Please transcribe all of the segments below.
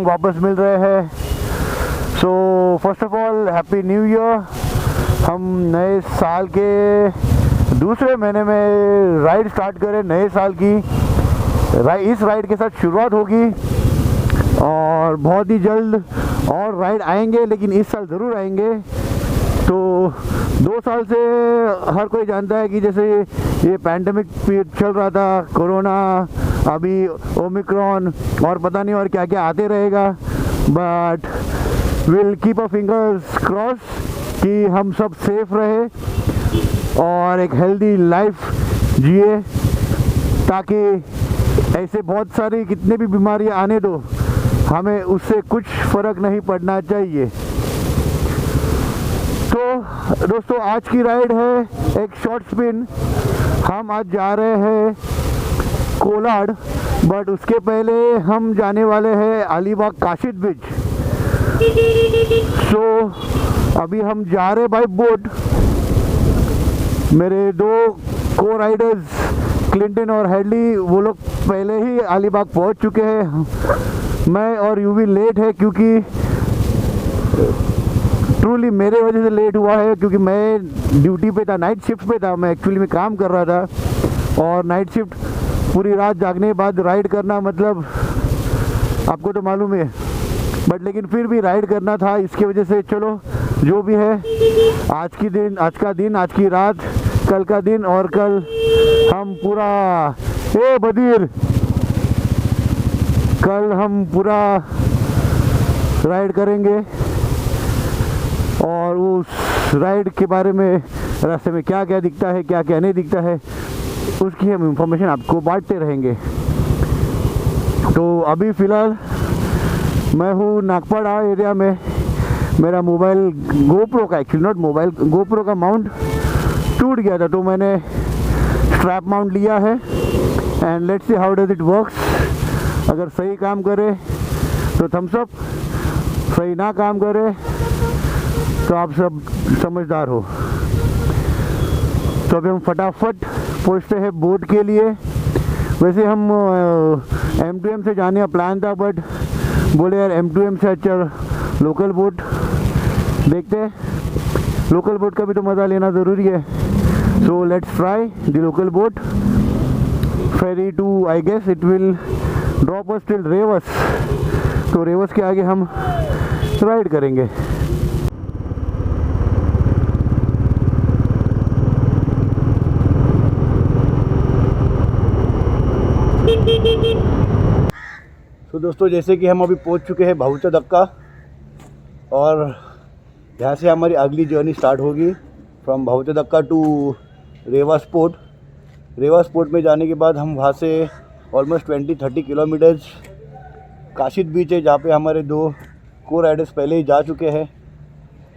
वापस मिल रहे हैं। So first of all happy new year. हम नए साल के दूसरे महीने में राइड स्टार्ट करें। नए साल की इस राइड के साथ शुरुआत होगी और बहुत ही जल्द और राइड आएंगे, लेकिन इस साल ज़रूर आएंगे। तो 2 साल से हर कोई जानता है कि जैसे ये पैंडेमिक चल रहा था, कोरोना, अभी ओमिक्रॉन और पता नहीं और क्या क्या आते रहेगा, but will keep a fingers cross कि हम सब सेफ रहे और एक हेल्दी लाइफ जिए, ताकि ऐसे बहुत सारी कितने भी बीमारियां आने दो, हमें उससे कुछ फ़र्क नहीं पड़ना चाहिए। तो दोस्तों आज की राइड है एक शॉर्ट स्पिन। हम आज जा रहे हैं कोलाड, बट उसके पहले हम जाने वाले हैं अलीबाग काशिद बीच। सो अभी हम जा रहे बाय बोट। मेरे 2 को राइडर्स क्लिंटन और हेडली वो लोग पहले ही अलीबाग पहुंच चुके हैं। मैं और यूवी लेट है क्योंकि ट्रूली मेरे वजह से लेट हुआ है, क्योंकि मैं ड्यूटी पे था, नाइट शिफ्ट पे था। मैं एक्चुअली में काम कर रहा था और नाइट शिफ्ट पूरी रात जागने के बाद राइड करना मतलब आपको तो मालूम है, बट लेकिन फिर भी राइड करना था। इसकी वजह से चलो जो भी है, आज का दिन, आज की रात, कल का दिन, और कल हम पूरा बदीर कल हम पूरा राइड करेंगे और उस राइड के बारे में रास्ते में क्या क्या दिखता है, क्या क्या नहीं दिखता है, उसकी हम इंफॉर्मेशन आपको बांटते रहेंगे। तो अभी फ़िलहाल मैं हूँ नागपाड़ा एरिया में। मेरा मोबाइल गोप्रो का, एक्चुअली नॉट मोबाइल, गोप्रो का माउंट टूट गया था, तो मैंने स्ट्रैप माउंट लिया है and let's see how does it works. अगर सही काम करे तो थम्स अप, सही ना काम करे तो आप सब समझदार हो। तो अभी हम फटाफट पहुँचते हैं बोट के लिए। वैसे हम M2M से जाने का प्लान था, बट बोले यार M2M से अच्छा लोकल बोट देखते हैं, लोकल बोट का भी तो मज़ा लेना ज़रूरी है। So let's try the local boat ferry to, I guess it will drop us till Rewas. तो रेवस के आगे हम राइड करेंगे। तो दोस्तों जैसे कि हम अभी पहुंच चुके हैं भाऊचा दक्का और यहाँ से हमारी अगली जर्नी स्टार्ट होगी from Bhaucha Dhakka to Rewas port. Rewas port में जाने के बाद हम वहाँ से ऑलमोस्ट 20-30 किलोमीटर्स काशिद बीच है, जहाँ पे हमारे 2 को राइडर्स पहले ही जा चुके हैं।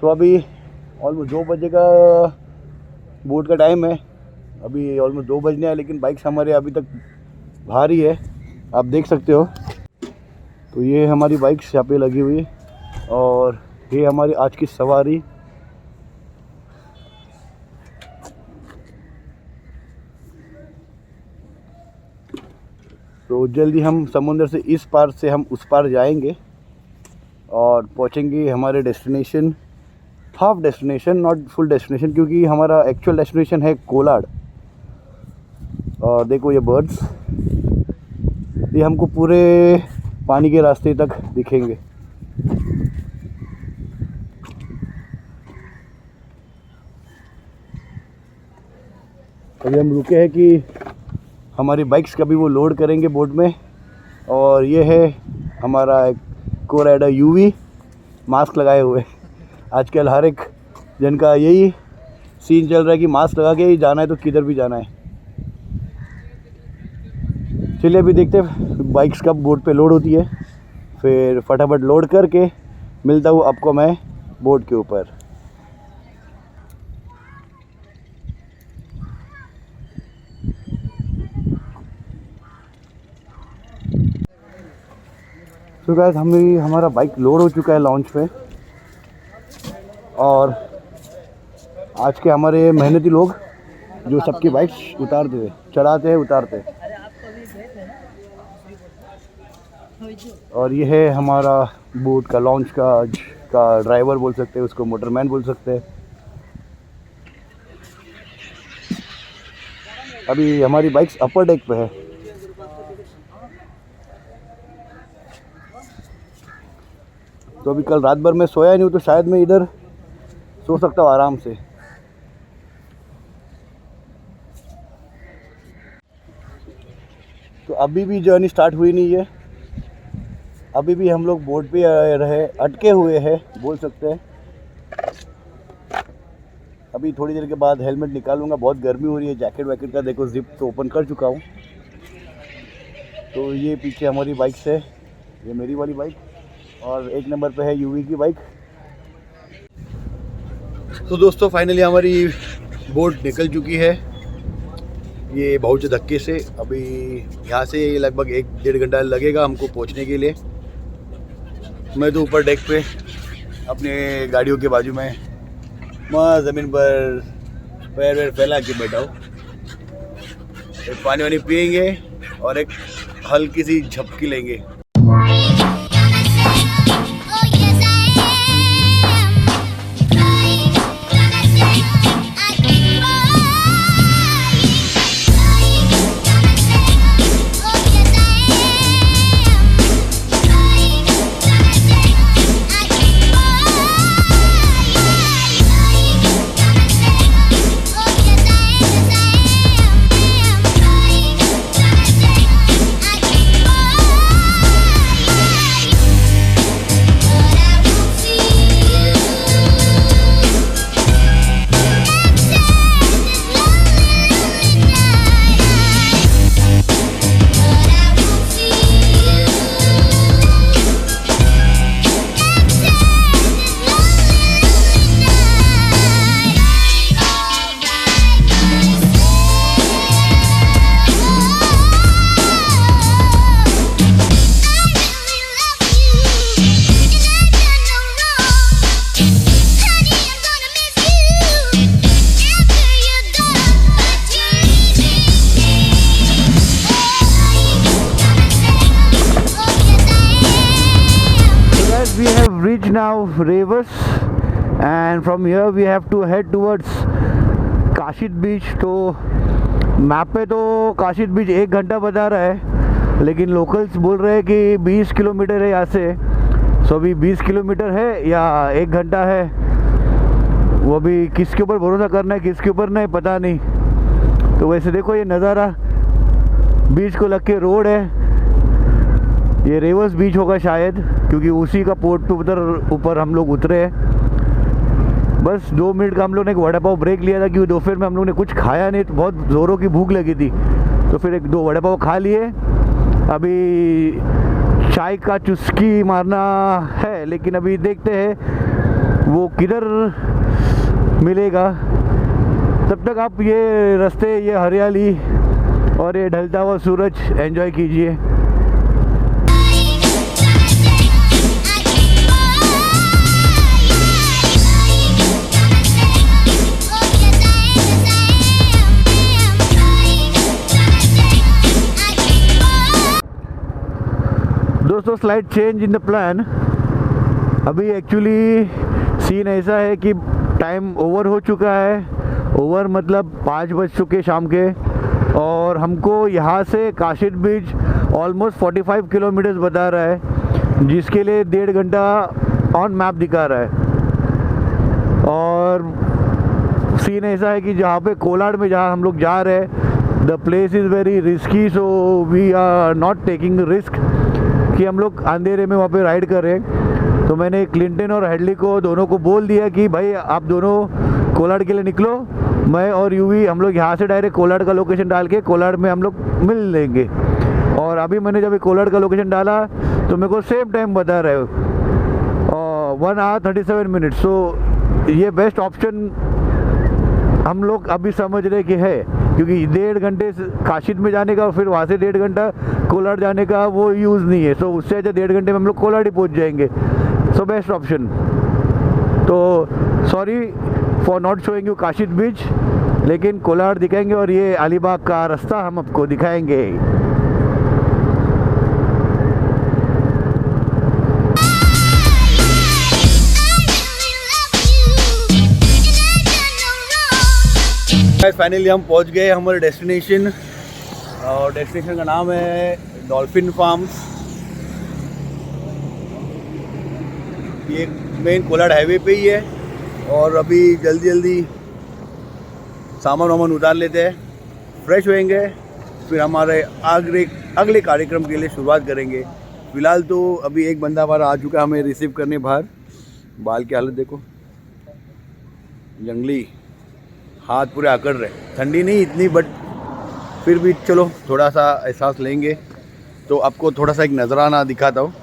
तो अभी ऑलमोस्ट 2 बजे का बोट का टाइम है, अभी ऑलमोस्ट 2 बजने हैं, लेकिन बाइक्स हमारे अभी तक बाहर ही है, आप देख सकते हो। तो ये हमारी बाइक्स यहाँ पे लगी हुई और ये हमारी आज की सवारी। तो जल्दी हम समुंदर से इस पार से हम उस पार जाएंगे और पहुँचेंगे हमारे destination, half destination, not full destination, क्योंकि हमारा एक्चुअल डेस्टिनेशन है कोलाड। और देखो ये बर्ड्स, ये हमको पूरे पानी के रास्ते तक दिखेंगे। अभी हम रुके हैं कि हमारी बाइक्स कभी वो लोड करेंगे बोट में। और ये है हमारा एक को राइडर यूवी, मास्क लगाए हुए। आजकल हर एक जन का यही सीन चल रहा है कि मास्क लगा के ही जाना है, तो किधर भी जाना है। चलिए अभी देखते हैं बाइक्स कब बोट पे लोड होती है, फिर फटाफट लोड करके मिलता हूँ आपको मैं बोट के ऊपर। तो गाइस हमारा बाइक लोड हो चुका है लॉन्च पे, और आज के हमारे मेहनती लोग जो सबकी बाइक्स उतारते थे, चढ़ाते हैं, उतारते हैं। और ये है हमारा बोट का लॉन्च का ड्राइवर बोल सकते हैं, उसको मोटरमैन बोल सकते हैं। अभी हमारी बाइक्स अपर डेक पे है। तो अभी कल रात भर मैं सोया नहीं हूँ, तो शायद मैं इधर सो सकता हूँ आराम से। तो अभी भी जर्नी स्टार्ट हुई नहीं है, अभी भी हम लोग बोट पे रहे अटके हुए हैं बोल सकते हैं। अभी थोड़ी देर के बाद हेलमेट निकालूंगा, बहुत गर्मी हो रही है। जैकेट वैकेट का देखो जिप तो ओपन कर चुका हूँ। तो ये पीछे हमारी बाइक है, ये मेरी वाली बाइक, और एक नंबर पे है यूवी की बाइक। तो दोस्तों फाइनली हमारी बोट निकल चुकी है, ये बहुत से धक्के से। अभी यहाँ से लगभग 1-1.5 घंटा लगेगा हमको पहुँचने के लिए। मैं तो ऊपर डेक पे अपने गाड़ियों के बाजू में मैं ज़मीन पर पैर वैर फैला के बैठा हूँ। एक पानी वानी पियेंगे और एक हल्की सी झपकी लेंगे। We have reached now Revas, and from here we have to head towards Kashid बीच। तो मैप पे तो काशिद बीच 1 घंटा बता रहा है, लेकिन लोकल्स बोल रहे हैं कि 20 किलोमीटर है यहाँ से। सो अभी 20 किलोमीटर है या 1 घंटा है, वो अभी किसके ऊपर भरोसा करना है किसके ऊपर नहीं पता नहीं। तो वैसे देखो ये नज़ारा, बीच को लग के रोड है, ये रेवस बीच होगा शायद, क्योंकि उसी का पोर्ट पे उधर ऊपर हम लोग उतरे हैं। बस 2 मिनट का हम लोग ने एक वड़ा पाव ब्रेक लिया था, क्योंकि दोपहर में हम लोग ने कुछ खाया नहीं, तो बहुत ज़ोरों की भूख लगी थी। तो फिर 1-2 वड़ा पाव खा लिए। अभी चाय का चुस्की मारना है, लेकिन अभी देखते हैं वो किधर मिलेगा। तब तक आप ये रास्ते, ये हरियाली और ये ढलता हुआ सूरज एंजॉय कीजिए। दोस्तों slide change in the plan. अभी एक्चुअली सीन ऐसा है कि टाइम ओवर हो चुका है। ओवर मतलब 5 बज चुके शाम के, और हमको यहाँ से काशिद बीच ऑलमोस्ट 45 किलोमीटर्स बता रहा है, जिसके लिए 1.5 घंटा ऑन मैप दिखा रहा है। और सीन ऐसा है कि जहाँ पे कोलाड में जहाँ हम लोग जा रहे हैं, the place is very risky, so we are not taking risk कि हम लोग अंधेरे में वहाँ पे राइड कर रहे हैं। तो मैंने क्लिंटन और हेडली को दोनों को बोल दिया कि भाई आप दोनों कोलाड के लिए निकलो, मैं और यूवी हम लोग यहाँ से डायरेक्ट कोलाड का लोकेशन डाल के कोलाड में हम लोग मिल लेंगे। और अभी मैंने जब कोलाड का लोकेशन डाला तो मेरे को सेम टाइम बता रहे हो, 1 hour 37 minutes। सो ये बेस्ट ऑप्शन हम लोग अभी समझ रहे कि है, क्योंकि 1.5 घंटे काशिद में जाने का और फिर वहाँ से 1.5 घंटा कोलाड जाने का वो यूज़ नहीं है। सो उससे अच्छा 1.5 घंटे में हम लोग कोलाड ही पहुँच जाएंगे। So best option. तो sorry for not showing you Kashid beach, लेकिन कोलाड दिखाएंगे और ये अलीबाग का रास्ता हम आपको दिखाएंगे। फाइनली हम पहुंच गए हमारे डेस्टिनेशन, और डेस्टिनेशन का नाम है डॉल्फिन फार्म्स। ये मेन कोलाड हाईवे पे ही है, और अभी जल्दी जल्दी सामान वामान उतार लेते हैं, फ्रेश होएंगे, फिर हमारे अगले कार्यक्रम के लिए शुरुआत करेंगे। फ़िलहाल तो अभी एक बंदा हमारा आ चुका है हमें रिसीव करने बाहर। बाल की हालत देखो, जंगली, हाथ पूरे आकड़ रहे। ठंडी नहीं इतनी, बट फिर भी चलो थोड़ा सा एहसास लेंगे। तो आपको थोड़ा सा एक नजराना दिखाता हूँ।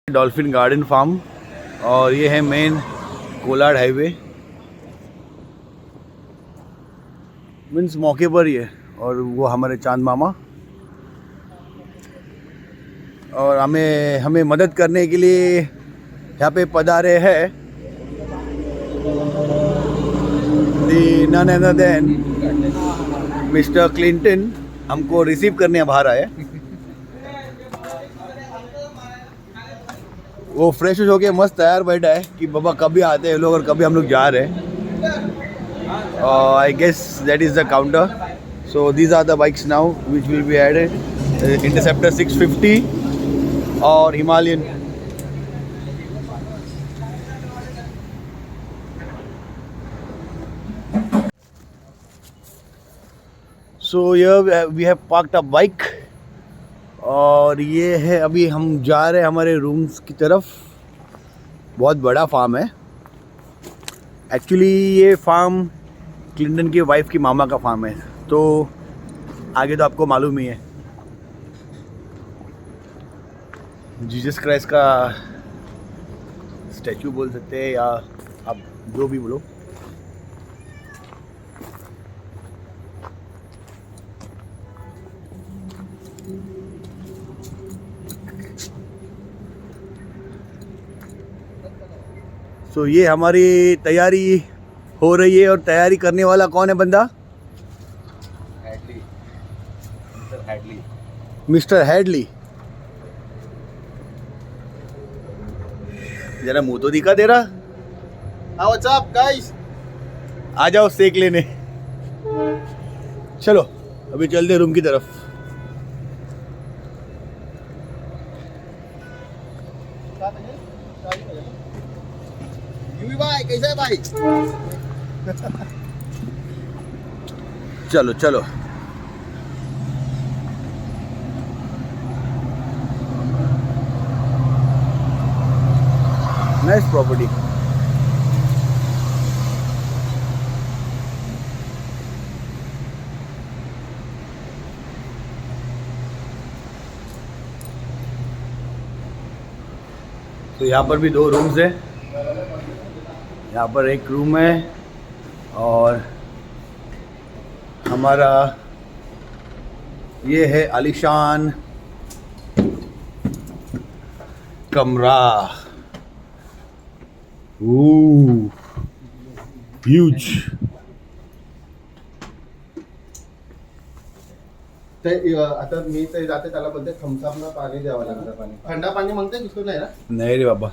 डॉल्फिन गार्डन फार्म, और ये है मेन कोलाड हाईवे, मीन्स मौके पर ही है। और वो हमारे चांद मामा, और हमें मदद करने के लिए यहाँ पे पधारे हैं none other than mister Clinton. हमको रिसीव करने बाहर आए। वो फ्रेश होके मस्त तैयार बैठा है कि बाबा कभी आते हैं लोग और कभी हम लोग जा रहे हैं। I guess that is the counter. So these are the bikes now which will be added, Interceptor 650 और Himalayan. So we have parked a bike, और ये है अभी हम जा रहे हैं हमारे रूम्स की तरफ। बहुत बड़ा फार्म है एक्चुअली। ये फार्म क्लिंटन की वाइफ की मामा का फार्म है, तो आगे तो आपको मालूम ही है। जीसस क्राइस्ट का स्टैचू बोल सकते हैं, या आप जो भी बोलो। तो ये हमारी तैयारी हो रही है, और तैयारी करने वाला कौन है बंदा? Mister Hadley. जरा मुंह तो दिखा दे रहा। व्हाट्स अप गाइस, आ जाओ सेक लेने। चलो अभी चलते रूम की तरफ। भाई कैसा है भाई? चलो चलो। Nice property. तो यहाँ पर भी 2 रूम्स हैं। यहाँ पर एक रूम है, और हमारा ये है आलीशान कमरा। ह्यूज। आता मी ते जाते त्याला बोलते थम्सअप ना पाणी द्यावं लागतं. पाणी थंड पाणी म्हणते किसको नाही ना? नहीं रे बाबा।